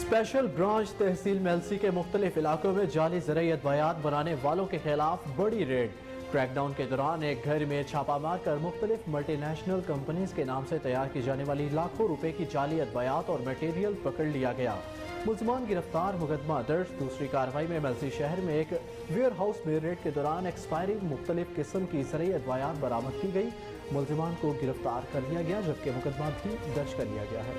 Special branch तहसील मेलसी के मुख्तलिफ इलाकों में जाली ज़राई अद्वियात बनाने वालों के खिलाफ बड़ी रेड। क्रैकडाउन के दौरान एक घर में छापा मारकर मुख्तलिफ मल्टीनेशनल कंपनीज के नाम से तैयार की जाने वाली लाखों रुपए की जाली अद्वियात और मटेरियल पकड़ लिया गया। मुल्ज़िमान गिरफ्तार, मुकदमा दर्ज। दूसरी कार्रवाई में मेलसी शहर में एक वेयर हाउस में रेड के दौरान एक्सपायरी मुख्तलिफ किस्म की ज़राई अद्वियात बरामद की गई। मुल्ज़िमान को गिरफ्तार कर लिया गया जबकि मुकदमा भी दर्ज कर लिया गया है।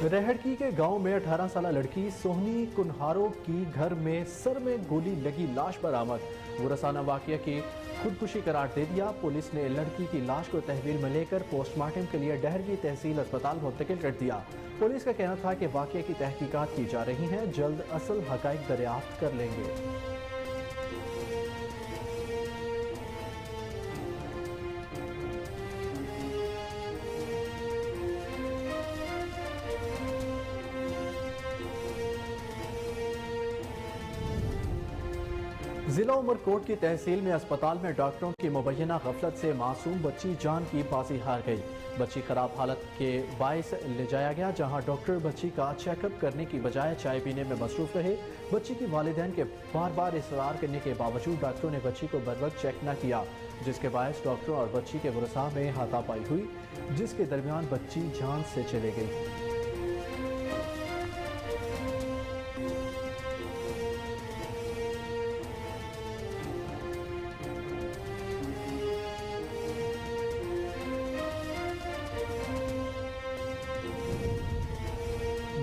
रेहड़की के गांव में 18 साल लड़की सोहनी कुन्हारों की घर में सर में गोली लगी लाश बरामद। वरसाना वाकया की खुदकुशी करार दे दिया। पुलिस ने लड़की की लाश को तहवील में लेकर पोस्टमार्टम के लिए डहरगी तहसील अस्पताल मुंतकिल कर दिया। पुलिस का कहना था कि वाकये की तहकीकात की जा रही हैं, जल्द असल हकाइक दरियाफ्त कर लेंगे। जिला उमरकोट की तहसील में अस्पताल में डॉक्टरों की मुबैना गफलत से मासूम बच्ची जान की बाजी हार गई। बच्ची खराब हालत के बायस ले जाया गया, जहां डॉक्टर बच्ची का चेकअप करने की बजाय चाय पीने में मसरूफ रहे। बच्ची की वालिदैन के बार बार इसरार करने के बावजूद डॉक्टरों ने बच्ची को बर वक्त चेक न किया, जिसके बायस डॉक्टर और बच्ची के वरसा में हाथापाई हुई, जिसके दरमियान बच्ची जान से चली गई।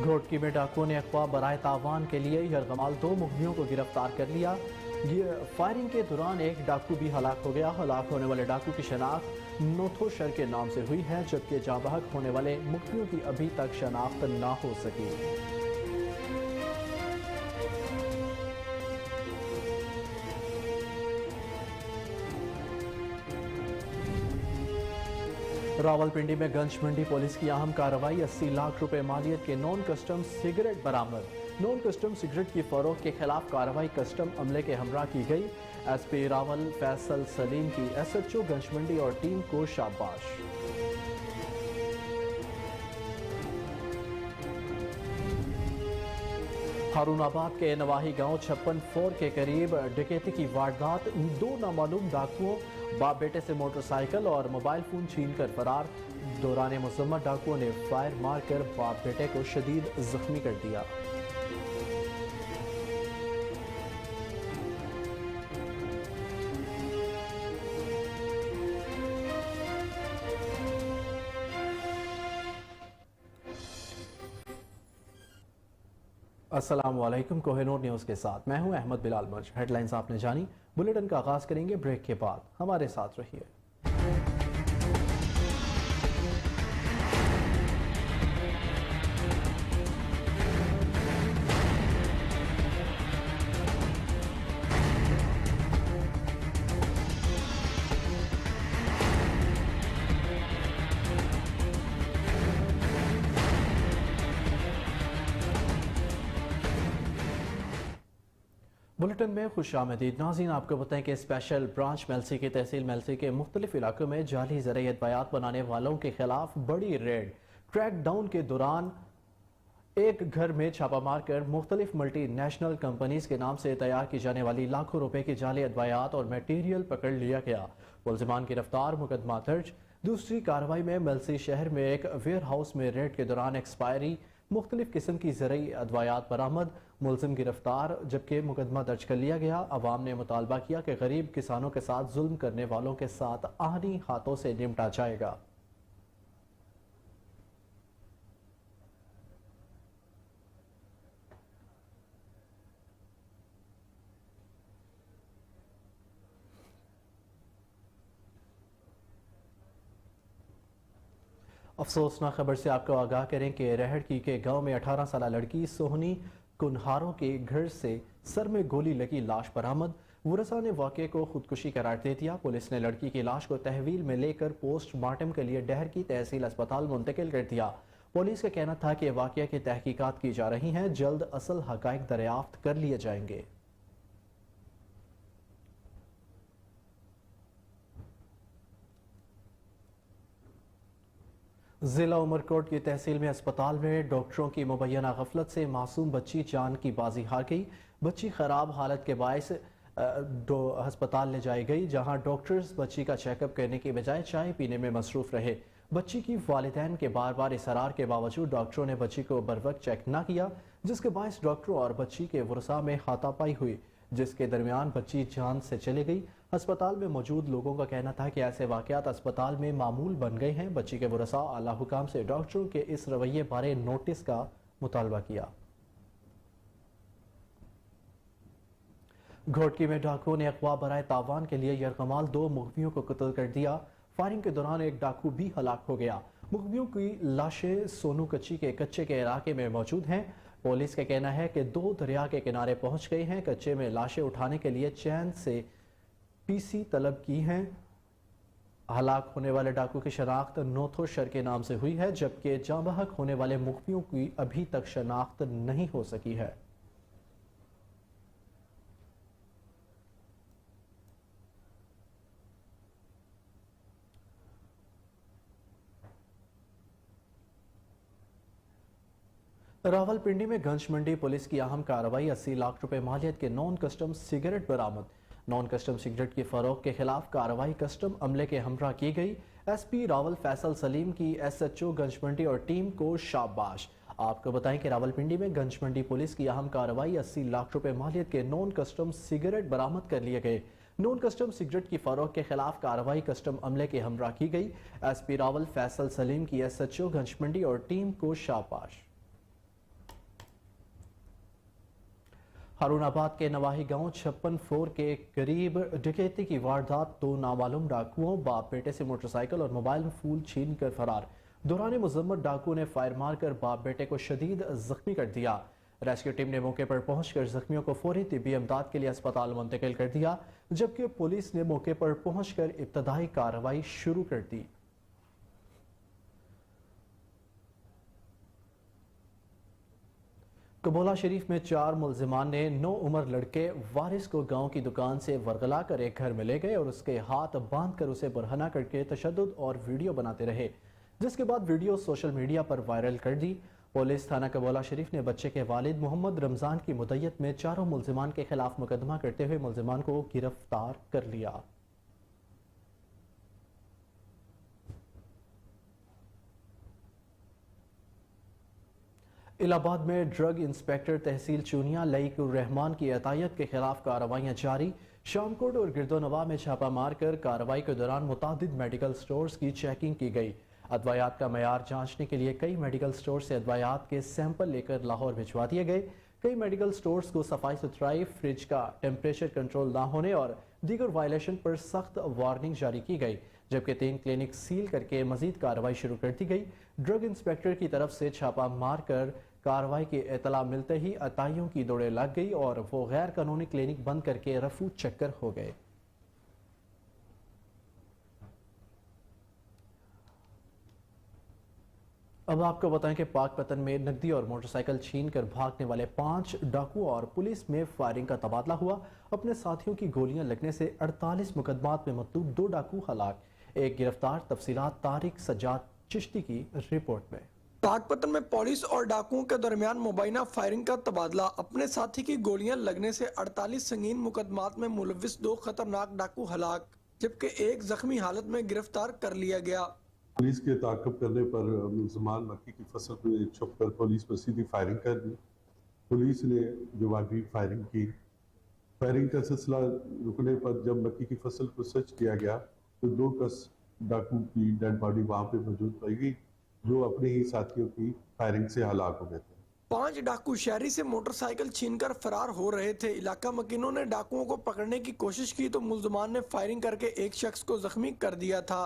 घोटकी में डाकुओं ने अगवा बराए तावान के लिए यरगमाल 2 मुखबियों को गिरफ्तार कर लिया। फायरिंग के दौरान एक डाकू भी हलाक हो गया। हलाक होने वाले डाकू की शनाख्त नोथो शर के नाम से हुई है, जबकि जाबहक होने वाले मुखबियों की अभी तक शनाख्त ना हो सकी। रावलपिंडी में गंज मंडी पुलिस की अहम कार्रवाई। 80 लाख रुपए मालियत के नॉन कस्टम सिगरेट बरामद। नॉन कस्टम सिगरेट की फरोख्त के खिलाफ कार्रवाई कस्टम अमले के हमरा की गई। एसपी रावल फैसल सलीम की SHO गंज मंडी और टीम को शाबाश। हारूनाबाद के नवाही गांव 56 के करीब डकैती की वारदात। 2 नामालूम डाकुओं बाप बेटे से मोटरसाइकिल और मोबाइल फोन छीनकर फरार। दौरान मुसम्मत डाकुओं ने फायर मारकर बाप बेटे को शदीद जख्मी कर दिया। अस्सलाम वालेकुम, कोहिनूर न्यूज़ के साथ मैं हूं अहमद बिलाल मर्ज। हेडलाइंस आपने जानी। बुलेटिन का आगाज करेंगे ब्रेक के बाद, हमारे साथ रहिए। बुलेटिन में खुशामदीद। नाज़रीन, आपको बताएं कि स्पेशल ब्रांच मेलसी की तहसील मेलसी के मुख्तलिफ इलाकों में जाली ज़राई अद्वियात बनाने वालों के खिलाफ बड़ी रेड। क्रैकडाउन के दौरान एक घर में छापा मारकर मुख्तलिफ मल्टी नेशनल कंपनीज के नाम से तैयार की जाने वाली लाखों रुपए की जाली अद्वियात और मटीरियल पकड़ लिया गया। मुल्ज़िमान गिरफ्तार, मुकदमा दर्ज। दूसरी कार्रवाई में मेलसी शहर में एक वेयर हाउस में रेड के दौरान एक्सपायरी मुख्तलिफ किस्म की ज़राई अद्वियात बरामद। मुल्ज़िम गिरफ्तार जबकि मुकदमा दर्ज कर लिया गया। अवाम ने मुतालबा किया कि गरीब किसानों के साथ जुल्म करने वालों के साथ आहनी हाथों से निपटा जाएगा। अफसोसनाक खबर से आपको आगाह करें कि रेहड़की के गांव में 18 साल लड़की सोहनी कुन्हारों के घर से सर में गोली लगी लाश बरामद। वरसा ने वाकये को खुदकुशी करार दे दिया। पुलिस ने लड़की की लाश को तहवील में लेकर पोस्टमार्टम के लिए डहरकी तहसील अस्पताल मुंतकिल कर दिया। पुलिस का कहना था कि वाकये की तहकीकात की जा रही हैं, जल्द असल हकाइक दरियाफ्त कर लिए जाएंगे। जिला उमरकोट की तहसील में अस्पताल में डॉक्टरों की मुबैना गफलत से मासूम बच्ची जान की बाजी हार गई। बच्ची खराब हालत के बायस अस्पताल ले जाई गई, जहां डॉक्टर्स बच्ची का चेकअप करने की बजाय चाय पीने में मसरूफ रहे। बच्ची की वालिदैन के बार बार इसरार के बावजूद डॉक्टरों ने बच्ची को बरवक्त चेक न किया, जिसके बायस डॉक्टरों और बच्ची के वरसा में हाथापाई हुई, जिसके दरमियान बच्ची जान से चली गई। अस्पताल में मौजूद लोगों का कहना था कि ऐसे वाकयात अस्पताल में मामूल बन गए हैं। बच्ची के वरसा आला हुकाम से डॉक्टरों के इस रवैये बारे नोटिस का मुतालबा किया। घोटकी में डाकुओं ने अगवा बराए तावान के लिए यरगमाल 2 मुखबियों को कत्ल कर दिया। फायरिंग के दौरान एक डाकू भी हलाक हो गया। मुखबियों की लाशें सोनू कच्ची के कच्चे के इलाके में मौजूद हैं। पुलिस का कहना है कि 2 दरिया के किनारे पहुंच गए हैं। कच्चे में लाशें उठाने के लिए चैन से पीसी तलब की हैं। हलाक होने वाले डाकू की शनाख्त नोथो शर के नाम से हुई है, जबकि जांबहक होने वाले मुखबियों की अभी तक शनाख्त नहीं हो सकी है। रावलपिंडी में गंज मंडी पुलिस की अहम कार्रवाई। 80 लाख रुपए मालियत के नॉन कस्टम सिगरेट बरामद। नॉन कस्टम सिगरेट की फरोख्त के खिलाफ कार्रवाई कस्टम अमले के हमरा की गई। एसपी रावल फैसल सलीम की एसएचओ गंज मंडी और टीम को शाबाश। आपको बताएं कि रावलपिंडी में गंज मंडी पुलिस की अहम कार्रवाई। 80 लाख रुपए मालियत के नॉन कस्टम सिगरेट बरामद कर लिए गए। नॉन कस्टम सिगरेट की फरोख्त के खिलाफ कार्रवाई कस्टम अमले के हमरा की गई। एसपी रावल फैसल सलीम की एसएचओ गंज मंडी और टीम को शाबाश। हारूनाबाद के नवाही गांव 56 फ्लोर के करीब डकैती की वारदात। 2 नामालूम डाकुओं बाप बेटे से मोटरसाइकिल और मोबाइल फोन छीन कर फरार। दौरान मुजम्मत डाकू ने फायर मारकर बाप बेटे को शदीद जख्मी कर दिया। रेस्क्यू टीम ने मौके पर पहुंचकर जख्मियों को फौरी तिब्बी इमदाद के लिए अस्पताल मुंतकिल कर दिया, जबकि पुलिस ने मौके पर पहुंचकर इब्तदाई कार्रवाई शुरू कर दी। कबोला शरीफ में 4 मुलजिमान ने 9 उम्र लड़के वारिस को गांव की दुकान से वरगला कर एक घर में ले गए और उसके हाथ बांध कर उसे बरहना करके तशद्दुद और वीडियो बनाते रहे, जिसके बाद वीडियो सोशल मीडिया पर वायरल कर दी। पुलिस थाना कबोला शरीफ ने बच्चे के वालिद मोहम्मद रमजान की मुद्दत में 4 मुलजिमान के खिलाफ मुकदमा करते हुए मुलजिमान को गिरफ्तार कर लिया। इलाहाबाद में ड्रग इंस्पेक्टर तहसील चूनिया लईकुर रहमान की अतायत के खिलाफ कार्रवाइयां जारी। शामकोट और गिरदोनवा में छापा मारकर कार्रवाई के दौरान मुतादिद मेडिकल स्टोर्स की चेकिंग की गई। अद्वयात का मयार जांचने के लिए कई मेडिकल स्टोर से अद्वयात के सैंपल लेकर लाहौर भिजवा दिए गए। कई मेडिकल स्टोर्स को सफाई सुथराई, फ्रिज का टेम्परेचर कंट्रोल ना होने और दीगर वायलेशन पर सख्त वार्निंग जारी की गई, जबकि 3 क्लिनिक सील करके मजीद कार्रवाई शुरू कर दी गई। ड्रग इंस्पेक्टर की तरफ से छापा मारकर कार्रवाई की इतला मिलते ही अताइयों की दौड़े लग गई और वो गैर कानूनी क्लिनिक बंद करके रफू चक्कर हो गए। अब आपको बताएं कि पाकपतन में नकदी और मोटरसाइकिल छीन कर भागने वाले 5 डाकू और पुलिस में फायरिंग का तबादला हुआ। अपने साथियों की गोलियां लगने से 48 मुकदमात में मतलूब 2 डाकू हलाक, 1 गिरफ्तार। तफसीलात तारिक सज्जाद चिश्ती की रिपोर्ट में। पाकपतन में पुलिस और डाकुओं के दरमियान मुबैना फायरिंग का तबादला। अपने साथी की गोलियां लगने से 48 संगीन मुकदमात में मुलविस 2 खतरनाक डाकू हलाक, जबकि 1 जख्मी हालत में गिरफ्तार कर लिया गया। पुलिस के ताक़ब करने पर मुलज़मान मक्की की फसल में छुप कर पुलिस पर सीधी फायरिंग कर दी। पुलिस ने जवाबी फायरिंग की। फायरिंग का सिलसिला रुकने पर जब मक्की की फसल को सर्च किया गया तो 2 कस डाकू की डेड बॉडी वहाँ पे मौजूद पाई गई, जो अपने ही साथियों की फायरिंग से हलाक हो गए थे। 5 डाकू शहरी से मोटरसाइकिल छीनकर फरार हो रहे थे। इलाका मकीनों ने डाकुओं को पकड़ने की कोशिश की तो मुलजमान ने फायरिंग करके 1 शख्स को जख्मी कर दिया था।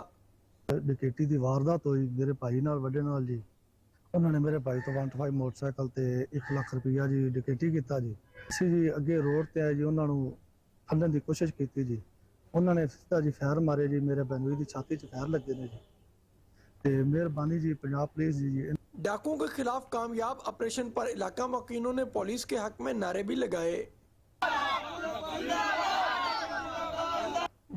डकैती की वारदात हुई मेरे भाई नाल वड्डे नाल जी। उन्होंने मेरे भाई तो 15 मोटरसाइकिल ते 1 लाख रुपया जी डकैती किया जी। ਅਸੀਂ जी अगे रोड ते जी उन्होंने फंदन की कोशिश की जी। उन्होंने सीधा जी फायर मारे जी, मेरे बहनोई की छाती च फायर लगे ने जी। ते मेहरबानी जी पंजाब पुलिस जी। डाकुओं के खिलाफ कामयाब ऑपरेशन पर इलाका मकीनों ने पुलिस के हक में नारे भी लगाए।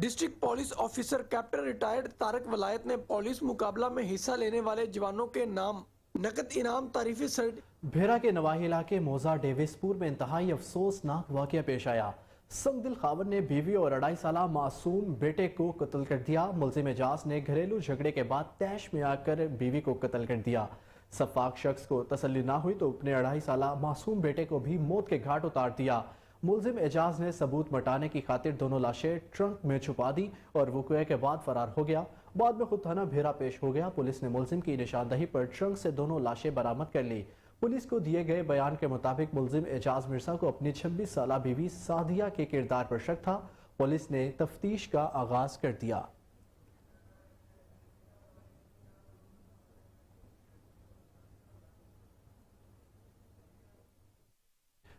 District police officer captain retired Tariq Wilayat ने पुलिस मुकाबला में हिस्सा लेने वाले जवानों के नाम नकद इनाम तारीफी सर्टिफिकेट भेरा के नवाही इलाके मोजा डेविसपुर में इंतहाई अफसोसनाक वाकया पेश आया। संगदिल खावन ने बीवी और 2.5 साला मासूम बेटे को कत्ल कर दिया। मुलजिम एजाज ने घरेलू झगड़े के बाद तैश में आकर बीवी को कत्ल कर दिया। सफाक शख्स को तसल्ली ना हुई तो अपने 2.5 साला मासूम बेटे को भी मौत के घाट उतार दिया। मुलजिम एजाज ने सबूत मटाने की खातिर दोनों लाशें ट्रंक में छुपा दी और वक़्ए के बाद फरार हो गया। बाद में खुद थाना भेरा पेश हो गया। पुलिस ने मुलजिम की निशानदही पर ट्रंक से दोनों लाशें बरामद कर ली। पुलिस को दिए गए बयान के मुताबिक मुलजिम एजाज मिर्जा को अपनी 26 साला बीवी सादिया के किरदार पर शक था। पुलिस ने तफ्तीश का आगाज कर दिया।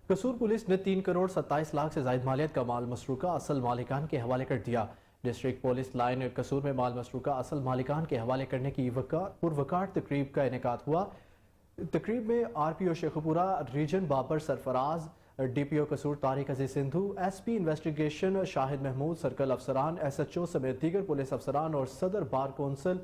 कसूर पुलिस ने 3 करोड़ 27 लाख से ज्यादा मालियत का माल मसरूका असल मालिकान के हवाले कर दिया। डिस्ट्रिक्ट पुलिस लाइन कसूर में माल मसरूका असल मालिकान के हवाले करने की पुरवकार तकरीब का इनेकाद हुआ। तकरीब में RPO Sheikhupura region Babar Sarfraz, DPO Kasur Tariq Aziz Sindhu, SP investigation Shahid Mahmood, circle अफसरान, SHO समेत दीगर पुलिस अफसरान और सदर बार कौंसिल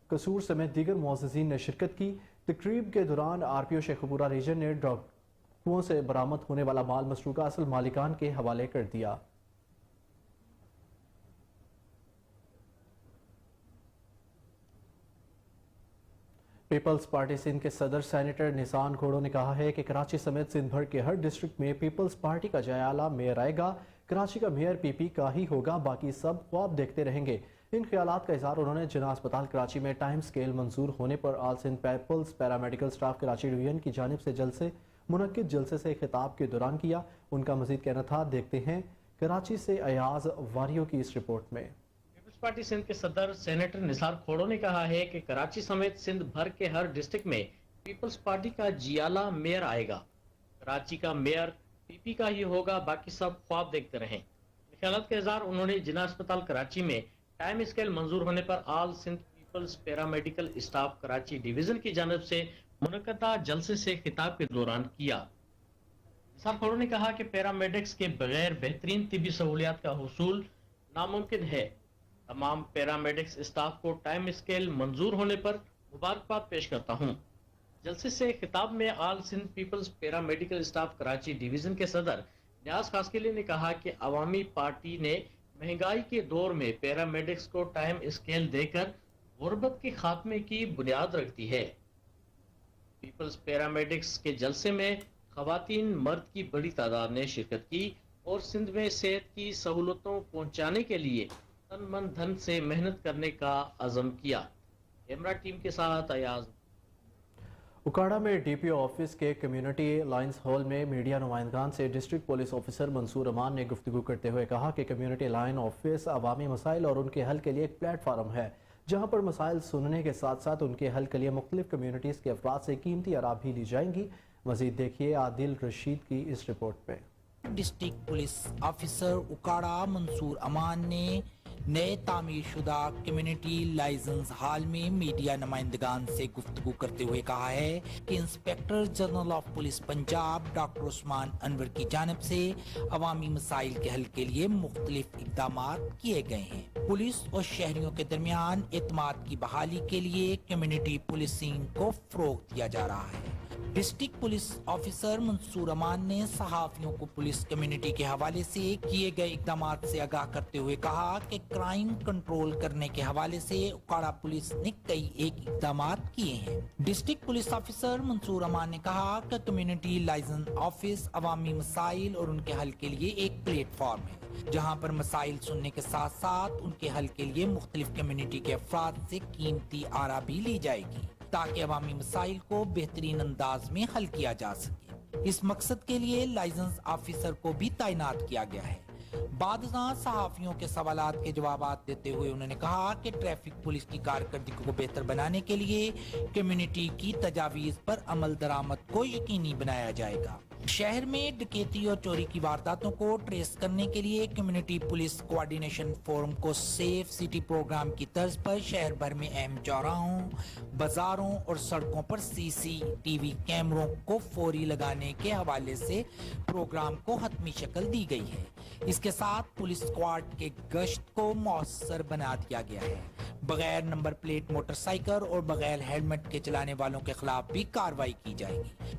कसूर समेत दीगर मुअज़्ज़िज़ीन ने शिरकत की। तकरीब के दौरान RPO शेखपुरा रीजन ने डाकुओं से बरामद होने वाला माल मसरूका असल मालिकान के हवाले कर दिया। पीपल्स पार्टी सिंध के सदर सेनेटर निसान घोड़ो ने कहा है कि कराची समेत सिंध भर के हर डिस्ट्रिक्ट में पीपल्स पार्टी का जयाला मेयर आएगा। कराची का मेयर PP का ही होगा, बाकी सब ख्वाब देखते रहेंगे। इन ख्यालात का इजहार उन्होंने जिना अस्पताल कराची में टाइम स्केल मंजूर होने पर all Sindh peoples paramedical staff Karachi division की जानिब से मुनक्किद जलसे से खिताब के दौरान किया। उनका मजीद कहना था, देखते हैं कराची से अयाज वारियों की इस रिपोर्ट में। पीपल्स पार्टी सिंध के सदर सेनेटर निसार खोड़ो ने कहा है कि कराची समेत सिंध भर के हर डिस्ट्रिक्ट में पीपल्स पार्टी का जियाला मेयर आएगा। कराची का मेयर PP का ही होगा, बाकी सब ख्वाब देखते रहें। ख्यालात का इजहार उन्होंने जिना अस्पताल कराची में टाइम स्केल मंजूर होने पर all Sindh peoples paramedical staff Karachi division की जानिब से मुनक्कदा जलसे से खिताब के दौरान किया। निसार खोड़ो ने कहा कि पैरामेडिक्स के बगैर बेहतरीन तिबी सहूलियात का हुसूल नामुमकिन है। तमाम पैरामेडिक्स स्टाफ को टाइम स्केल मंजूर होने पर मुबारकबाद पेश करता हूँ। जलसे से खिताब में all Sindh peoples paramedical staff Karachi division के सदर न्याज खासकेली ने कहा कि अवामी पार्टी ने महंगाई के दौर में पैरामेडिक्स को टाइम स्केल देकर गुर्बत के खात्मे की बुनियाद रखती है। पीपल्स पैरामेडिक्स के जलसे में खवातीन मर्द की बड़ी तादाद ने शिरकत की और सिंध में सेहत की सहूलतों पहुँचाने के लिए तन मन धन से मेहनत करने का अज़म किया। कैमरा टीम के साथ अयाज। उकाड़ा में DPO ऑफिस के कम्युनिटी लाइन्स हॉल में मीडिया नुमाइंदगान से district police officer Mansoor Aman ने गुफ्तगू करते हुए कहा कि कम्युनिटी लाइन ऑफिस अवामी मसाइल और उनके हल के लिए एक प्लेटफार्म है, जहाँ पर मसाइल सुनने के साथ साथ उनके हल के लिए मुख्तलिफ कम्युनिटीज़ के अफराद से कीमती आरा भी ली जाएंगी। मजीद देखिए आदिल रशीद की इस रिपोर्ट में। District police officer Okara Mansoor Aman ने नए तामीर शुदा कम्युनिटी लाइसेंस हॉल में मीडिया नुमाइंदगान से गुफ्तगू करते हुए कहा है कि inspector general of police Punjab doctor Usman Anwar की जानिब से अवामी मसाइल के हल के लिए मुख्तलिफ इक़दाम किए गए हैं। पुलिस और शहरियों के दरमियान एतमाद की बहाली के लिए कम्युनिटी पुलिसिंग को फ़रोग़ दिया जा रहा है। District police officer Mansoor Aman ने सहाफियों को पुलिस कम्युनिटी के हवाले से किए गए इक़दाम से आगाह करते हुए कहा कि क्राइम कंट्रोल करने के हवाले से उकाड़ा पुलिस ने कई इक़दाम किए हैं। District police officer Mansoor Aman ने कहा कि कम्युनिटी लाइसेंस ऑफिस अवामी मसाइल और उनके हल के लिए एक प्लेटफॉर्म है, जहाँ पर मसाइल सुनने के साथ साथ उनके हल के लिए मुख्तलिफ कम्युनिटी के अफराद से कीमती आरा भी ली जाएगी, ताकि अवामी मसाइल को बेहतरीन अंदाज में हल किया जा सके। इस मकसद के लिए लाइसेंस ऑफिसर को भी तैनात किया गया है। बादशाह सहाफियों के सवालात के जवाब देते हुए उन्होंने कहा कि ट्रैफिक पुलिस की कारकर्दगी को बेहतर बनाने के लिए कम्युनिटी की तजावीज़ पर अमल दरामद को यकीनी बनाया जाएगा। शहर में डकैती और चोरी की वारदातों को ट्रेस करने के लिए कम्युनिटी पुलिस कोऑर्डिनेशन फोरम को सेफ सिटी प्रोग्राम की तर्ज पर शहर भर में अहम चौराहों, बाजारों और सड़कों पर CCTV कैमरों को फौरी लगाने के हवाले से प्रोग्राम को हतमी शक्ल दी गई है। इसके साथ पुलिस स्क्वाड के गश्त को मौसर बना दिया गया है। बगैर नंबर प्लेट मोटरसाइकिल और बगैर हेलमेट के चलाने वालों के खिलाफ भी कार्रवाई की जाएगी।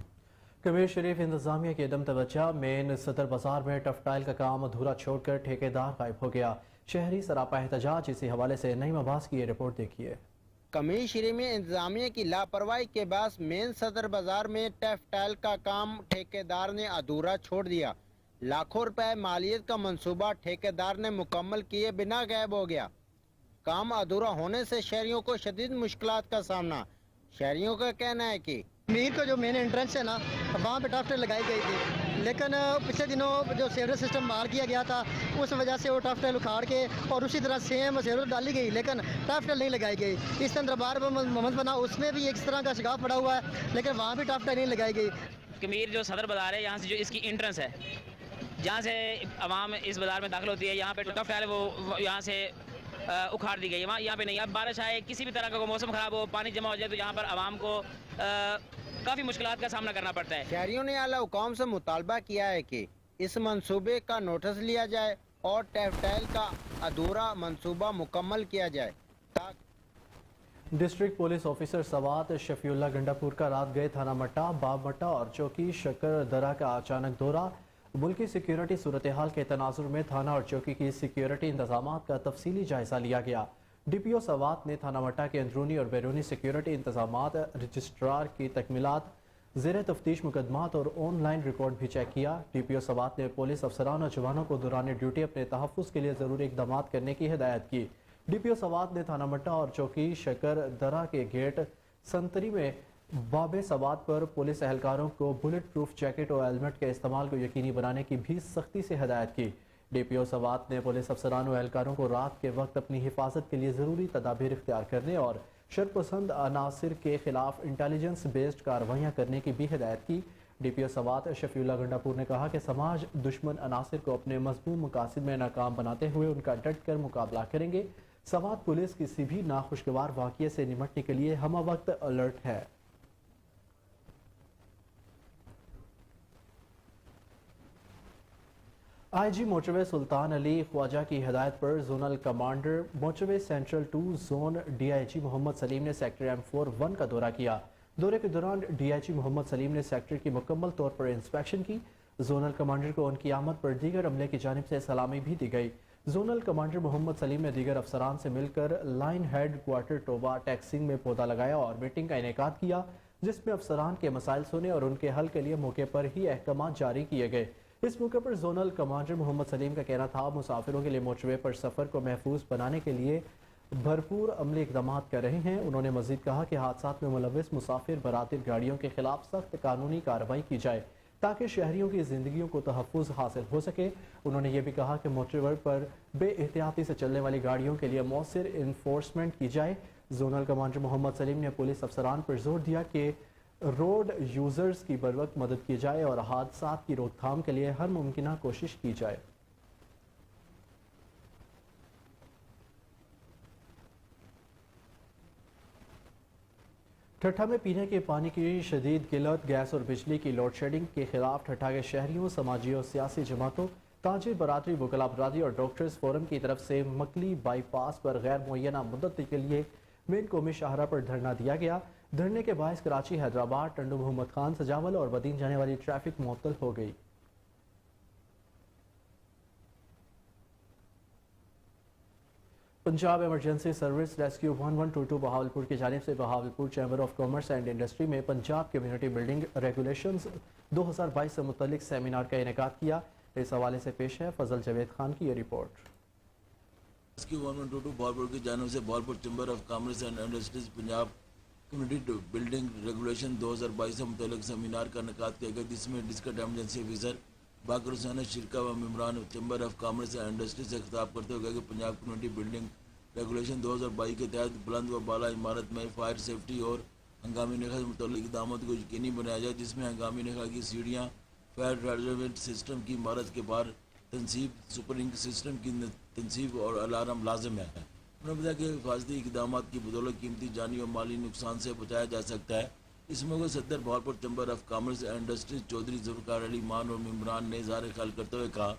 कबीर शरीफ इंतजामिया की अदम तवज्जो, मेन सदर बाजार में टफटाइल का काम अधूरा छोड़कर ठेकेदार गायब हो गया। शहरी सरापा एहतजाज। इसी हवाले से नईम अब्बास की ये रिपोर्ट देखिए। कमीर शरीफ में इंतजामिया की लापरवाही के बाद मेन सदर बाजार में टफटाइल का काम ठेकेदार ने अधूरा छोड़ दिया। लाखों रुपए मालियत का मंसूबा ठेकेदार ने मुकम्मल किए बिना गायब हो गया। काम अधूरा होने से शहरियों को शदीद मुश्किलात का सामना। शहरियों का कहना है कि मीर का जो मेन एंट्रेंस है ना, वहाँ पे टफ्टर लगाई गई थी, लेकिन पिछले दिनों जो सेवरेज सिस्टम बहाल किया गया था उस वजह से वो टफ्टर उखाड़ के और उसी तरह सेम सेवरेज डाली गई, लेकिन टफ्टर नहीं लगाई गई। इस तरह दरबार मोहम्मद बना उसमें भी एक तरह का शिकाफ पड़ा हुआ है, लेकिन वहाँ भी टफ्टर नहीं लगाई गई। कमीर जो सदर बाजार है, यहाँ से जो इसकी एंट्रेंस है, जहाँ से आवाम इस बाजार में दाखिल होती है, यहाँ पे टफ्टर है वो यहाँ से उखाड़ दी गई। वहाँ यहाँ पे नहीं। अब बारिश आए, किसी भी तरह का मौसम खराब हो, पानी जमा हो जाए तो यहाँ पर आवाम को काफ़ी मुश्किलात का सामना करना पड़ता है। शहरियों ने आला हुकाम से मुतालबा किया है कि इस मंसूबे का नोटिस लिया जाए और टफटाइल का अधूरा मंसूबा मुकम्मल किया जाए। District police officer Swat Shafiullah Gandapur का रात गए थाना मट्टा, बाब मट्टा और चौकी शक्कर दरा का अचानक दौरा। मुल्की सिक्योरिटी सूरत हाल के तनाजुर में थाना और चौकी की सिक्योरिटी इंतजामात का तफसीली जायजा लिया गया। DPO सवात ने थाना मट्टा के अंदरूनी और बैरूनी सिक्योरिटी इंतजामात, रजिस्ट्रार की तकमीलात, ज़ेर तफ्तीश मुकदमात और ऑनलाइन रिकॉर्ड भी चेक किया। DPO सवात ने पुलिस अफसरान और जवानों को दौरान ड्यूटी अपने तहफ़्फ़ुज़ के लिए ज़रूरी इक़दाम करने की हिदायत की। DPO सवात ने थाना मट्टा और चौकी शक्कर दरा के गेट संतरी में बाबे सवात पर पुलिस एहलकारों को बुलेट प्रूफ जैकेट और हेलमेट के इस्तेमाल को यकीनी बनाने की भी सख्ती से हिदायत की। DPO सवात ने पुलिस अफसरान और एहलकारों को रात के वक्त अपनी हिफाजत के लिए ज़रूरी तदाबीर इख्तियार करने और शरपसंद अनासिर के खिलाफ इंटेलिजेंस बेस्ड कार्रवाइयाँ करने की भी हिदायत की। DPO सवात शफीउल्लाह गंडापुर ने कहा कि समाज दुश्मन अनासिर को अपने मज़मूम मकासद में नाकाम बनाते हुए उनका डट कर मुकाबला करेंगे। सवात पुलिस किसी भी नाखुशगवार वाक़ये से निपटने के लिए हम वक्त अलर्ट है। IG मोटरवे सुल्तान अली ख्वाजा की हिदायत पर zonal commander motorway central 2 zone DIG Muhammad Saleem ने सेक्टर M41 का दौरा किया। दौरे के दौरान DIG मोहम्मद सलीम ने सेक्टर की मुकम्मल तौर पर इंस्पेक्शन की। जोनल कमांडर को उनकी आमद पर दीगर अमले की जानिब से सलामी भी दी गई। जोनल कमांडर मोहम्मद सलीम ने दीगर अफसरान से मिलकर line head quarter Toba Tek Singh में पौधा लगाया और मीटिंग का इनेकाद किया, जिसमें अफसरान के मसाइल सुने और उनके हल के लिए मौके पर ही अहकाम जारी किए गए। इस मौके पर जोनल कमांडर मोहम्मद सलीम का कहना था, मुसाफिरों के लिए मोटरवे पर सफ़र को महफूज बनाने के लिए भरपूर अमली इक़दाम कर रहे हैं। उन्होंने मजीद कहा कि हादसात में मुलविस मुसाफिर बरातिर गाड़ियों के खिलाफ सख्त कानूनी कार्रवाई की जाए ताकि शहरियों की जिंदगियों को तहफ़्फ़ुज़ हासिल हो सके। उन्होंने ये भी कहा कि मोटरवे पर बेएहतियाती से चलने वाली गाड़ियों के लिए मौसर इन्फोर्समेंट की जाए। जोनल कमांडर मोहम्मद सलीम ने पुलिस अफसरान पर जोर दिया कि रोड यूजर्स की बर वक्त मदद की जाए और हादसात की रोकथाम के लिए हर मुमकिन कोशिश की जाए। ठट्ठा में पीने के पानी की शदीद किल्लत, गैस और बिजली की लोड शेडिंग के खिलाफ ठट्ठा के शहरियों, समाजी और सियासी जमातों, ताजिर बरादरी, वकला बरादरी और डॉक्टर्स फोरम की तरफ से मकली बाईपास पर गैर मुअय्यना मुद्दत के लिए मेन कौमी शाहरा पर धरना दिया गया। धरने के बायस कराची, हैदराबाद, टंडू मोहम्मद खान, सजावल और बदीन जाने वाली ट्रैफिक मुअत्तल हो गई। Punjab emergency service rescue 1122 Bahawalpur की जानिब से Bahawalpur chamber of commerce and industry में पंजाब कम्युनिटी बिल्डिंग रेगुलेशंस 2022 से मुतल्लिक सेमिनार का इनेकाद किया। इस हवाले से पेश है फजल जावेद खान की ये रिपोर्ट। रेस्क्यू 1122 बहावलपुर की जानिब से Bahawalpur chamber of commerce and industries Punjab community building regulation 2022 से मुतल्लिक सेमिनार का इनेकाद किया गया, जिसमें district emergency officer Baqar Hussain शिरका व मेम्बरान chamber of commerce and industry से खिताब करते हुए कि पंजाब कम्युनिटी बिल्डिंग रेगुलेशन 2022 के तहत बुलंद व बाला इमारत में फायर सेफ्टी और हंगामी निखा से मुतल्लिक इक़दाम को यकीनी बनाया जाए, जिसमें हंगामी निखा की सीढ़ियाँ, फायर रेजर्वेंट सिस्टम की इमारत के बाहर तनसीब, सुपरिंग सिस्टम की तनसीब और अलार्म लाजम है। उन्होंने बताया कि हिफाजती इक़दाम की बदौलत कीमती जानी और माली नुकसान से बचाया जा सकता है। इस मौके सदर Bahawalpur chamber of commerce and industries Chaudhry Zulfiqar Ali Mann और मेम्बरान ने इज़हार ख्याल करते हुए कहा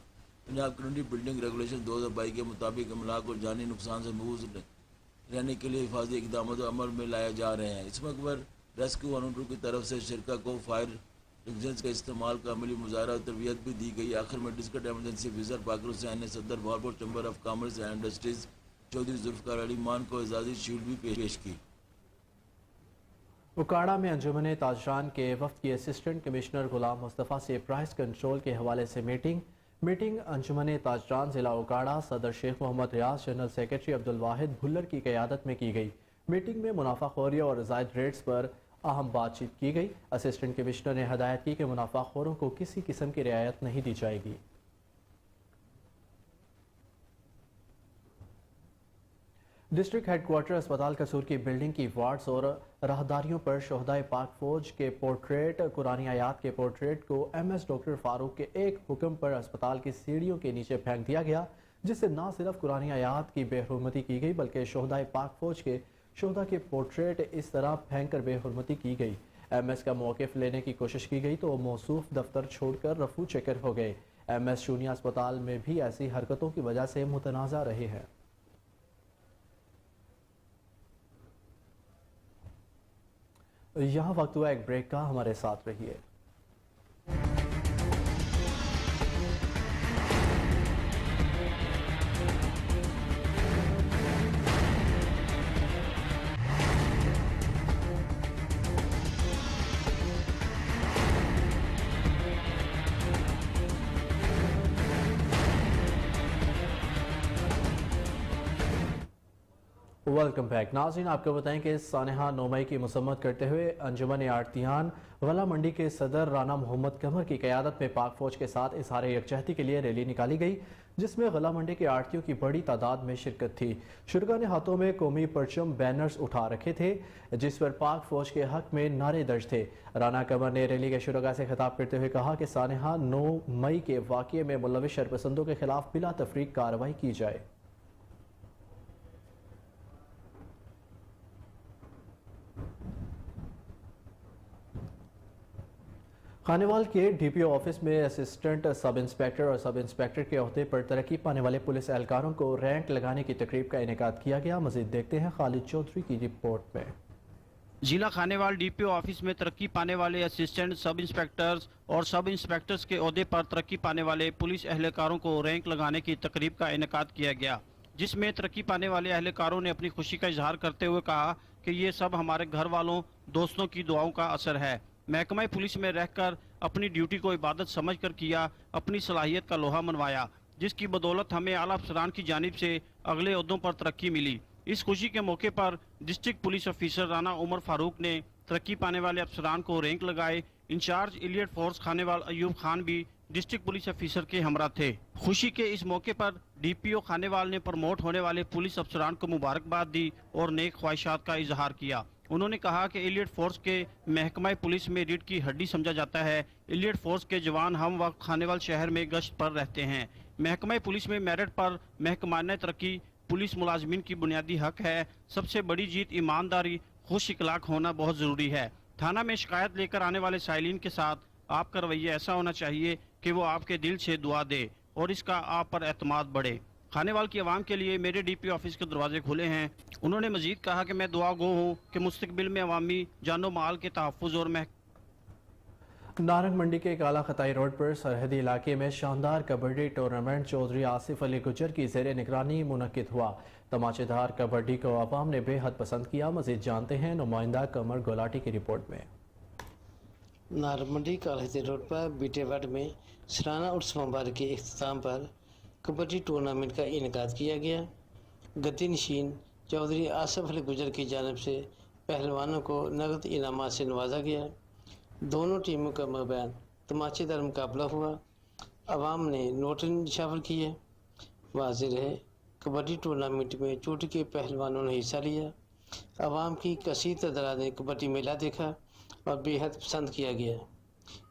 पंजाब कम्युनिटी बिल्डिंग रेगुलेशन 2022 के मुताबिक अमलाक और जानी नुकसान से महफूज रहने के लिए हिफाजती इकदाम अमल में लाए जा रहे हैं। इस मौके पर रेस्क्यू वॉलंटियर की तरफ से शिरका को फायर एक्सटेंशन का इस्तेमाल का अमली मुजाहरा और तरबियत भी दी गई। आखिर में district emergency officer Baqar Hussain ने सदर Bahawalpur chamber of commerce and industries Chaudhry Zulfiqar Ali Mann को एजाजी शील्ड भी पेश की। उकाड़ा में अंजुमन ताजरान के वफ्द की असिस्टेंट कमिश्नर गुलाम मुस्तफ़ा से प्राइस कंट्रोल के हवाले से मीटिंग अंजुमन ताजरान जिला उकाड़ा सदर शेख मोहम्मद रियाज जनरल सेक्रेटरी अब्दुल वाहिद भुल्लर की क़यादत में की गई। मीटिंग में मुनाफाखोरी और जायद रेट्स पर अहम बातचीत की गई। असिस्टेंट कमिश्नर ने हदायत की कि मुनाफाखोरों को किसी किस्म की रियायत नहीं दी जाएगी। डिस्ट्रिक्ट हेडक्वार्टर अस्पताल कसूर की बिल्डिंग की वार्ड्स और राहदारियों पर शोहदाए पाक फौज के पोर्ट्रेट कुरानी आयात के पोर्ट्रेट को MS डॉक्टर फारूक के एक हुक्म पर अस्पताल की सीढ़ियों के नीचे फेंक दिया गया, जिससे न सिर्फ कुरानी आयात की बेहुरमती की गई बल्कि शोहदाए पाक फौज के शोहदा के पोर्ट्रेट इस तरह फेंक कर बेहुरमती की गई। MS का मौक़िफ़ लेने की कोशिश की गई तो मौसूफ दफ्तर छोड़कर रफू चक्कर हो गए। MS शूनिया अस्पताल में भी ऐसी हरकतों की वजह से मुतनाज़ा रहे हैं। यहाँ वक्त हुआ एक ब्रेक का, हमारे साथ रहिए। Welcome back. नाज़रीन, आपको बताएं कि सानहा 9 मई की मसम्मत करते हुए अंजुमन आड़तियान गला मंडी के सदर राना मोहम्मद कमर की क़यादत में पाक फौज के साथ इज़हार यकजहती के लिए रैली निकाली गई, जिसमें गला मंडी के आड़तियों की बड़ी तादाद में शिरकत थी। शुरका ने हाथों में कौमी परचम बैनर्स उठा रखे थे जिस पर पाक फौज के हक में नारे दर्ज थे। राना कमर ने रैली के शुरका से खिताब करते हुए कहा कि सानहा 9 मई के वाक़ये में मुलविस शरपसंदों के खिलाफ बिला तफरीक कार्रवाई की जाए। खानेवाल के DPO ऑफिस में असिस्टेंट सब इंस्पेक्टर और सब इंस्पेक्टर के ओहदे पर तरक्की पाने वाले पुलिस एहलकारों को रैंक लगाने की तकरीब का इनेकाद किया गया। मजीद देखते हैं खालिद चौधरी की रिपोर्ट में। जिला खानेवाल DPO ऑफिस में तरक्की पाने वाले असिस्टेंट सब इंस्पेक्टर्स और सब इंस्पेक्टर्स के ओहदे पर तरक्की पाने वाले पुलिस एहलकारों को रैंक लगाने की तकरीब का इनेकाद किया गया, जिसमें तरक्की पाने वाले एहलकारों ने अपनी खुशी का इजहार करते हुए कहा कि ये सब हमारे घर वालों दोस्तों की दुआओं का असर है। महकमा पुलिस में रहकर अपनी ड्यूटी को इबादत समझकर किया, अपनी सलाहियत का लोहा मनवाया, जिसकी बदौलत हमें आला अफसरान की जानिब से अगले ओहदों पर तरक्की मिली। इस खुशी के मौके पर district police officer Rana Umar Farooq ने तरक्की पाने वाले अफसरान को रैंक लगाए। Incharge elite force Khanewal Ayub Khan भी डिस्ट्रिक्ट पुलिस ऑफिसर के हमरा थे। खुशी के इस मौके पर DPO खानेवाल ने प्रमोट होने वाले पुलिस अफसरान को मुबारकबाद दी और नेक ख्वाहिशात का इजहार किया। उन्होंने कहा कि इलियट फोर्स के महकमा पुलिस में रीढ़ की हड्डी समझा जाता है। इलियट फोर्स के जवान हम वक्त खानेवाल शहर में गश्त पर रहते हैं। महकमा पुलिस में मेरिट पर महकमाना तरक्की पुलिस मुलाजमीन की बुनियादी हक है। सबसे बड़ी जीत ईमानदारी, खुश इखलाक होना बहुत ज़रूरी है। थाना में शिकायत लेकर आने वाले साइलिन के साथ आपका रवैया ऐसा होना चाहिए कि वो आपके दिल से दुआ दे और इसका आप पर एतमाद बढ़े। खानेवाल की आवाम के लिए मेरे DPO ऑफिस के दरवाजे खुले हैं। उन्होंने मजीद कहा कि मैं दुआ गो हूँ कि मुस्तकबिल में अवामी जानो माल के तहफ़्फ़ुज़ और नारंग मंडी के काला खताई रोड पर सरहदी इलाके में शानदार कबड्डी टूर्नामेंट चौधरी आसिफ अली गुजर की ज़ेर निगरानी मुनक्किद हुआ। तमाचेदार कबड्डी को अवाम ने बेहद पसंद किया। मजीद जानते हैं नुमाइंदा कमर गोलाटी की रिपोर्ट में। नारंग मंडी काला खताई रोड पर बीते वार्ड में सराना उर्स मुबारक के इख्तिताम पर कबड्डी टूर्नामेंट का इनेकाद किया गया। गद्दी नशीन चौधरी आसिफ अली गुजर की जानिब से पहलवानों को नगद इनामात से नवाजा गया। दोनों टीमों का मबैन तमाचेदार मुकाबला हुआ। अवाम ने नोटिन निशावर किए। वाज़ेह रहे कबड्डी टूर्नामेंट में चोटी के पहलवानों ने हिस्सा लिया। अवाम की कसीर तादाद ने कबड्डी मेला देखा और बेहद पसंद किया गया।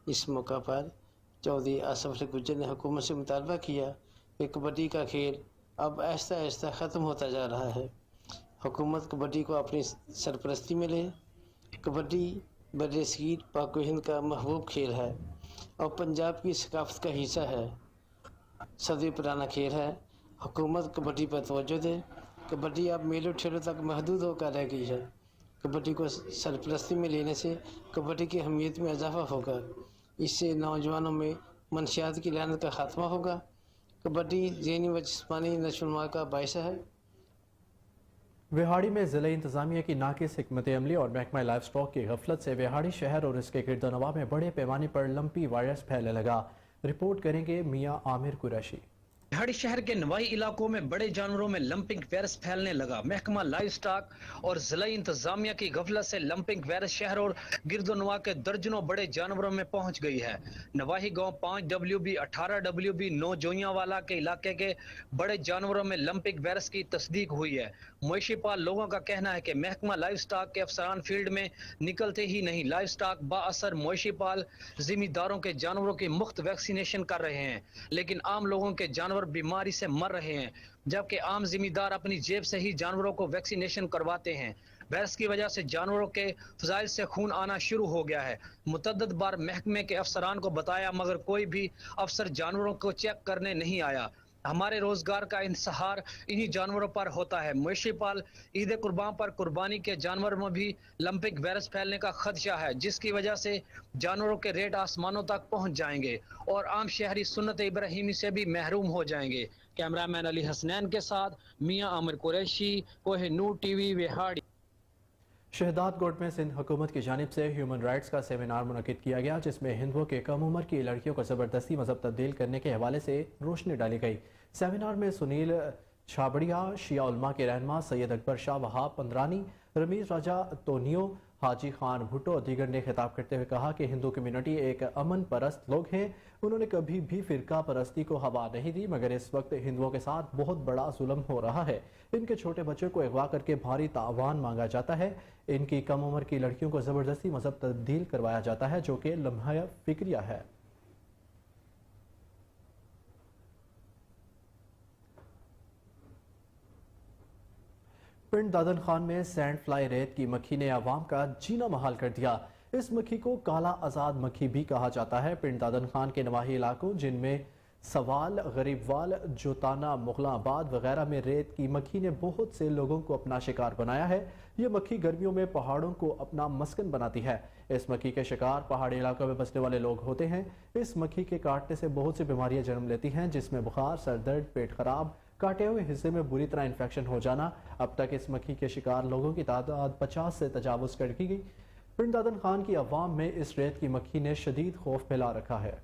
इस मौका पर चौधरी आसिफ अली गुजर ने हुकूमत से मुतालबा किया कि कबड्डी का खेल अब आहिस्ता आहिस्ता ख़त्म होता जा रहा है। हुकूमत कबड्डी को अपनी सरपरस्ती में ले। कबड्डी बरसगीर पाक हिंद का महबूब खेल है और पंजाब की सकाफत का हिस्सा है। सदी पुराना खेल है। हुकूमत कबड्डी पर तवज्जो दे। कबड्डी अब मेलों ठेलों तक महदूद होकर रह गई है। कबड्डी को सरपरस्ती में लेने से कबड्डी की अहमियत में इजाफा होगा। इससे नौजवानों में मनशियात की लानत का खात्मा होगा। कबड्डी ज़हनी व जिस्मानी नशोनुमा का बायस है। विहाड़ी में ज़िला इंतज़ामिया की नाकिस हिकमत अमली और महकमा लाइफ स्टॉक की गफलत से विहाड़ी शहर और इसके गिरदोनवा में बड़े पैमाने पर लंपी वायरस फैलने लगा। रिपोर्ट करेंगे मियाँ आमिर कुरैशी। विहाड़ी शहर के नवाही इलाकों में बड़े जानवरों में लंपिंग वायरस फैलने लगा। महकमा लाइफ स्टॉक और जिला इंतजामिया की गफलत से लंपिंग वायरस शहर और गिरदोनवा के दर्जनों बड़े जानवरों में पहुंच गई है। नवाही गांव 5WB 18WB 9 जोइयावाला के इलाके के बड़े जानवरों में लंपिंग वायरस की तस्दीक हुई है। मवेशी पाल लोगों का कहना है कि महकमा लाइफ स्टॉक के अफसरान फील्ड में निकलते ही नहीं। लाइफ स्टॉक बाअसर मवेशी पाल जिम्मेदारों के जानवरों की मुफ्त वैक्सीनेशन कर रहे हैं, लेकिन आम लोगों के जानवर बीमारी से मर रहे हैं, जबकि आम जिम्मेदार अपनी जेब से ही जानवरों को वैक्सीनेशन करवाते हैं। वायरस की वजह से जानवरों के फजाइल से खून आना शुरू हो गया है। मुतअद्दिद बार महकमे के अफसरान को बताया, मगर कोई भी अफसर जानवरों को चेक करने नहीं आया। हमारे रोजगार का इंतहार इन्हीं जानवरों पर होता है। मवेशी पाल ईद कुर्बान पर कुर्बानी के जानवर में भी लंपिक वायरस फैलने का खदशा है, जिसकी वजह से जानवरों के रेट आसमानों तक पहुंच जाएंगे और आम शहरी सुन्नत इब्राहिमी से भी महरूम हो जाएंगे। कैमरामैन अली हसनैन के साथ मियाँ आमिर कुरैशी, कोहिनूर टीवी, विहाड़ी। शहदादकोट में सिंध हुकूमत की जानिब से ह्यूमन राइट्स का सेमिनार मुनक्किद किया गया, जिसमें हिंदुओं के कम उम्र की लड़कियों को ज़बरदस्ती मजहब तब्दील करने के हवाले से रोशनी डाली गई। सेमिनार में सुनील छाबड़िया, शिया उलमा के रहनुमा सैयद अकबर शाह वहाब पंद्रानी, रमीज राजा तोनियो, हाजी खान भुट्टो और दीगर ने खिताब करते हुए कहा कि हिंदू कम्युनिटी एक अमन परस्त लोग हैं। उन्होंने कभी भी फ़िरका परस्ती को हवा नहीं दी, मगर इस वक्त हिंदुओं के साथ बहुत बड़ा जुल्म हो रहा है। इनके छोटे बच्चों को अगवा करके भारी तावान मांगा जाता है। इनकी कम उम्र की लड़कियों को ज़बरदस्ती मजहब तब्दील करवाया जाता है, जो कि लम्हा फिक्रिया है। पिंड दादन खान में सैंड फ्लाई रेत की मक्खी ने आवाम का जीना महाल कर दिया। इस मक्खी को काला आज़ाद मक्खी भी कहा जाता है। पिंड दादन खान के नवाही इलाकों जिनमें सवाल, गरीबवाल, जोताना, मुगलाबाद वगैरह में रेत की मक्खी ने बहुत से लोगों को अपना शिकार बनाया है। ये मक्खी गर्मियों में पहाड़ों को अपना मस्कन बनाती है। इस मक्खी के शिकार पहाड़ी इलाकों में बसने वाले लोग होते हैं। इस मक्खी के काटने से बहुत सी बीमारियां जन्म लेती हैं, जिसमें बुखार, सर दर्द, पेट खराब, काटे हुए हिस्से में बुरी तरह इन्फेक्शन हो जाना। अब तक इस मक्खी के शिकार लोगों की तादाद 50 से तजावुज़ कर की गई। पिंड दादन खान की अवाम में इस रेत की मक्खी ने शदीद खौफ फैला रखा है।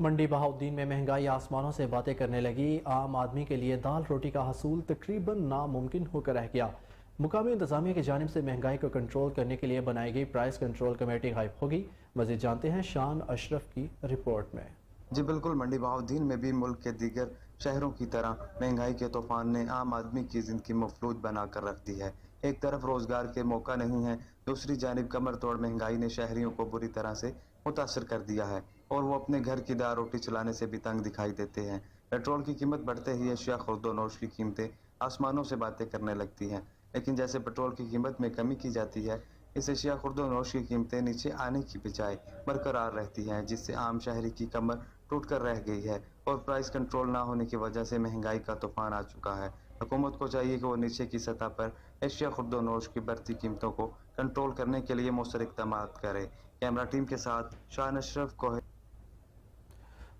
मंडी बहाउद्दीन में महंगाई आसमानों से बातें करने लगी। आम आदमी के लिए दाल रोटी का हसूल तकरीबन नामुमकिन होकर रह गया। मुकामी इंतजामिया की जानिब से महंगाई को कंट्रोल करने के लिए बनाई गई प्राइस कंट्रोल कमेटी गायब होगी। मज़ीद जानते हैं शान अशरफ की रिपोर्ट में। जी बिल्कुल, मंडी बहाउद्दीन में भी मुल्क के दीगर शहरों की तरह महंगाई के तूफान ने आम आदमी की ज़िंदगी मफलूज बनाकर रख दी है। एक तरफ रोज़गार के मौका नहीं है, दूसरी जानिब कमर तोड़ महंगाई ने शहरियों को बुरी तरह से मुतासर कर दिया है और वो अपने घर की दाल रोटी चलाने से भी तंग दिखाई देते हैं। पेट्रोल की कीमत बढ़ते ही अशिया खुर्द नोश की कीमतें आसमानों से बातें करने लगती हैं, लेकिन जैसे पेट्रोल की कीमत में कमी की जाती है, इस अशिया खुर्द नोश की कीमतें नीचे आने की बजाय बरकरार रहती हैं, जिससे आम शहरी की कमर टूट कर रह गई है और प्राइस कंट्रोल ना होने की वजह से महंगाई का तूफान आ चुका है। हुकूमत को चाहिए कि वो नीचे की सतह पर अशिया खुर्द नोश की बढ़ती कीमतों को कंट्रोल करने के लिए मौसर इक़दाम करे। कैमरा टीम के साथ शान अशरफ को।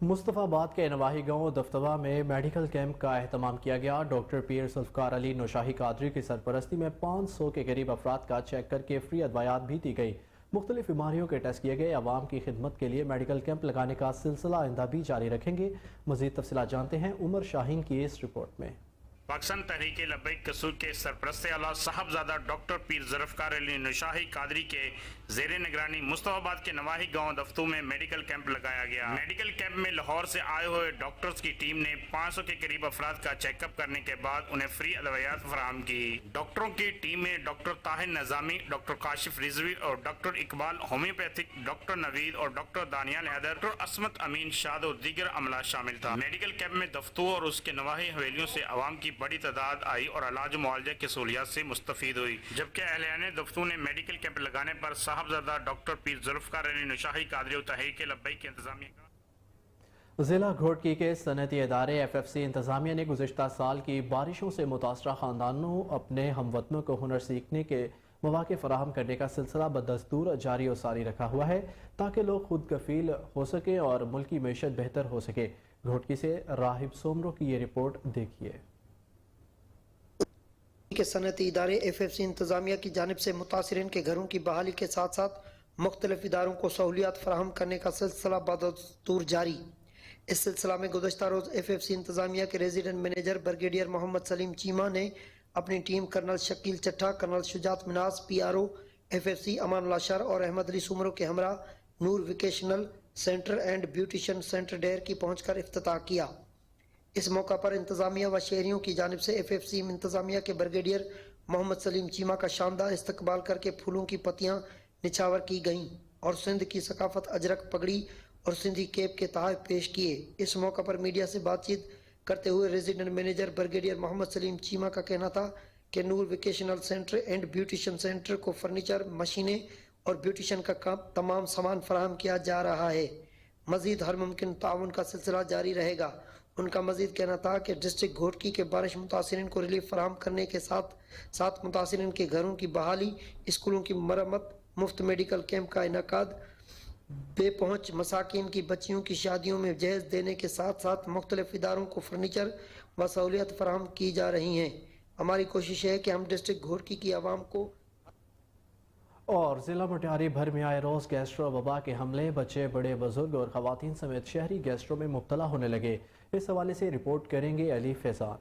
मुस्तफ़ाबाद के नवाही गांव दफ्तवा में मेडिकल कैंप का एहतमाम किया गया। डॉक्टर पीर जुल्फ़कार अली नौशाही कादरी की सरपरस्ती में 500 के करीब अफराद का चेक करके फ्री अदवायात भी दी गई। मुख्तलिफ बीमारियों के टेस्ट किए गए। आवाम की खिदमत के लिए मेडिकल कैंप लगाने का सिलसिला आइंदा भी जारी रखेंगे। मज़ीद तफसीलात जानते हैं उमर शाहीन की इस रिपोर्ट में। पाकिस्तान तहरीक लब्बैक कसूर के सरपरस्त आला साहबजादा डॉक्टर पीर जुल्फ़कार अली नौशाही कादरी के ज़ेरे निगरानी मुस्तफ़ाबाद के नवाही गांव दफ्तू में मेडिकल कैंप लगाया गया। मेडिकल कैंप में लाहौर से आए हुए डॉक्टर्स की टीम ने 500 के करीब अफराद का चेकअप करने के बाद उन्हें फ्री अदवायात फराहम की। डॉक्टरों की टीम में डॉक्टर ताहिर नज़ामी, डॉक्टर काशिफ रिजवी और doctor Iqbal homeopathic, doctor Naveed और डॉक्टर दानियाल हैदर, डॉक्टर असमत अमीन शाद और दीगर अमला शामिल था। मेडिकल कैंप में दफ्तू और उसके नवाही हवेलियों से आवाम की बड़ी तादाद आई और इलाज मुआवजा की सहूलियात से मुस्तफीद हुई, जबकि अहलियाने दफ्तरों ने मेडिकल कैंप लगाने पर साहबजादा डॉक्टर पीर जुल्फकार अली नशाही कादरी और तहरीक लब्बैक के इंतजामिया का जिला घोटकी के सनती इदारे FFC इंतजामिया ने गुज़िश्ता साल की बारिशों से मुतासरा ख़ानदानों अपने हमवतनों को हुनर सीखने के मौके फराहम करने का सिलसिला बदस्तूर जारी और सारी रखा हुआ है ताकि लोग खुद कफील हो सके और मुल्क की मैशत बेहतर हो सके। घोटकी से राहिब सोमरो की ये रिपोर्ट देखिए। के सनती इदारे FFC इंतजामिया की जानिब से मुतासरीन के घरों की बहाली के साथ साथ मुख्तलिफ इदारों को सहूलियात फराहम करने का सिलसिला बदस्तूर जारी। इस सिलसिला में गुज़श्ता रोज़ FFC इंतजामिया के resident manager brigadier Mohammad Saleem Cheema ने अपनी team colonel Shakeel Chatha, colonel Shujaat Minaj, PRO FFC Amanullah Shar और अहमद अली सुमरो के हमरा Noor vocational centre and beautician centre डेयर की पहुंचकर इफ्तिताह किया। इस मौका पर इंतजामिया व शहरियों की जानिब से FFC इंतजामिया के ब्रिगेडियर मोहम्मद सलीम चीमा का शानदार इस्तकबाल करके फूलों की पत्तियां निछावर की गईं और सिंध की सकाफत अजरक पगड़ी और सिंधी केप के तहफ़ पेश किए। इस मौका पर मीडिया से बातचीत करते हुए resident manager brigadier Mohammad Saleem Cheema का कहना था कि Noor vocational centre and beautician centre को फर्नीचर, मशीनें और ब्यूटिशियन का तमाम सामान फराहम किया जा रहा है। मजीद हर मुमकिन ताउन का सिलसिला जारी रहेगा। उनका मजीद कहना था कि डिस्ट्रिक्ट घोटकी के बारिश मुतासरीन को रिलीफ फराहम करने के साथ साथ मुतासरीन के घरों की बहाली, स्कूलों की मरम्मत, मुफ्त मेडिकल कैंप का इनकाद, बेपहुंच मसाकिन की बच्चियों की शादियों में जहेज देने के साथ साथ मुख्तलिफ इदारों को फर्नीचर व सहूलियत फराहम की जा रही हैं। हमारी कोशिश है कि हम डिस्ट्रिक्ट घोटकी की आवाम को और जिला मोटियारी भर में आए रोज़ गैस्ट्रो वबा के हमले बच्चे, बड़े बुजुर्ग और खवातीन समेत शहरी गैस्ट्रो में मुब्तला होने लगे। इस हवाले से रिपोर्ट करेंगे अली फैजान।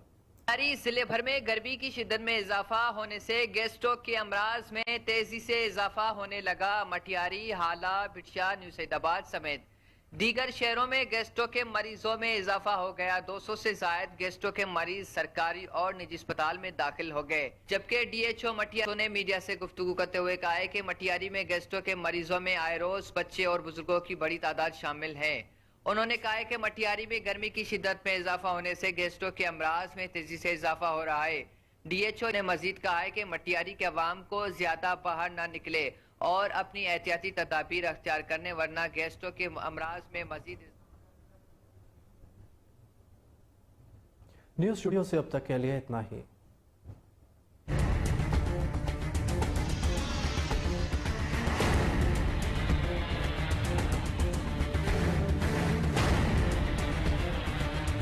जिले भर में गर्मी की शिद्दत में इजाफा होने से गैस्ट्रो के अमराज में तेजी से इजाफा होने लगा। मटियारी, हाला, बिटिया, न्यू सैदाबाद समेत दीगर शहरों में गैस्ट्रो के मरीजों में इजाफा हो गया। 200 से जायद गैस्ट्रो के मरीज सरकारी और निजी अस्पताल में दाखिल हो गए, जबकि DHO मटियारी ने मीडिया से गुफ्तगू करते हुए कहा है कि मटियारी में गैस्ट्रो के मरीजों में आए रोज बच्चे और बुजुर्गों की बड़ी तादाद शामिल है। उन्होंने कहा है कि मटियारी में गर्मी की शिद्दत में इजाफा होने से गैस्ट्रो के अमराज में तेजी से इजाफा हो रहा है। DHO ने मजीद कहा है कि मटियारी के अवाम को ज्यादा बाहर न निकले और अपनी एहतियाती तदाबीर अख्तियार करने, वरना गैस्ट्रो के अमराज में मजीद। न्यूज़ स्टूडियो से अब तक के लिए इतना ही।